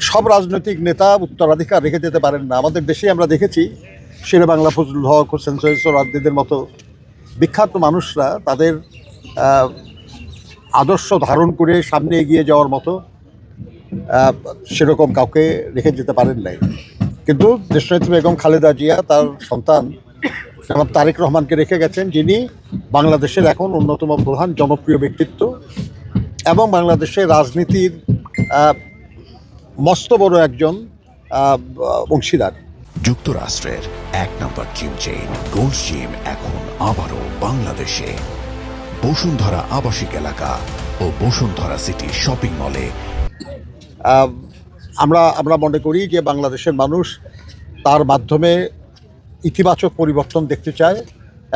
সব রাজনৈতিক নেতা উত্তরাধিকার রেখে যেতে পারেন না। আমাদের দেশে আমরা দেখেছি শেরে বাংলা ফজলুল হক, হোসেন সৈয়দ সোহরাওয়ার্দীদের মতো বিখ্যাত মানুষরা তাদের আদর্শ ধারণ করে সামনে এগিয়ে যাওয়ার মতো সেরকম কাউকে রেখে যেতে পারেন নাই। কিন্তু দেশনেত্রী বেগম খালেদা জিয়া তার সন্তান জনাব তারেক রহমানকে রেখে গেছেন, যিনি বাংলাদেশের এখন অন্যতম প্রধান জনপ্রিয় ব্যক্তিত্ব এবং বাংলাদেশের রাজনীতির মস্ত বড় একজন অংশীদার। যুক্তরাষ্ট্রের এক নম্বর জিম চেইন গোল্ড জিম এখন আবারও বাংলাদেশে। বসুন্ধরা আবাসিক এলাকা ও বসুন্ধরা সিটি শপিং মলে। আমরা মনে করি যে বাংলাদেশের মানুষ তার মাধ্যমে ইতিবাচক পরিবর্তন দেখতে চায়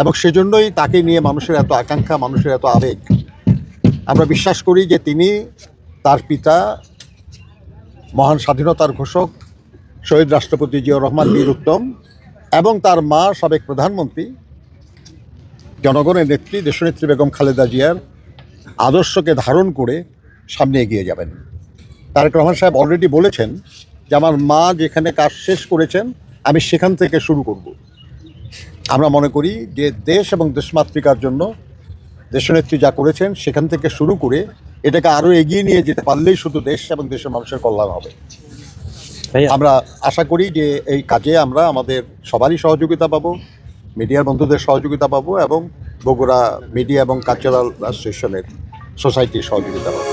এবং সেজন্যই তাকে নিয়ে মানুষের এত আকাঙ্ক্ষা, মানুষের এত আবেগ। আমরা বিশ্বাস করি যে তিনি, তার পিতা মহান স্বাধীনতার ঘোষক শহীদ রাষ্ট্রপতি জিয়াউর রহমান বীর উত্তম এবং তার মা সাবেক প্রধানমন্ত্রী জনগণের নেত্রী দেশনেত্রী বেগম খালেদা জিয়ার আদর্শকে ধারণ করে সামনে এগিয়ে যাবেন। তারেক রহমান সাহেব অলরেডি বলেছেন যে আমার মা যেখানে কাজ শেষ করেছেন আমি সেখান থেকে শুরু করব। আমরা মনে করি যে দেশ এবং দেশমাতৃকার জন্য দেশনেত্রী যা করেছেন সেখান থেকে শুরু করে এটাকে আরও এগিয়ে নিয়ে যেতে পারলেই শুধু দেশ এবং দেশের মানুষের কল্যাণ হবে। আমরা আশা করি যে এই কাজে আমরা আমাদের সবারই সহযোগিতা পাবো, মিডিয়ার বন্ধুদের সহযোগিতা পাবো এবং বগুড়া মিডিয়া এবং কালচারাল অ্যাসোসিয়েশনের সোসাইটির সহযোগিতা পাবো।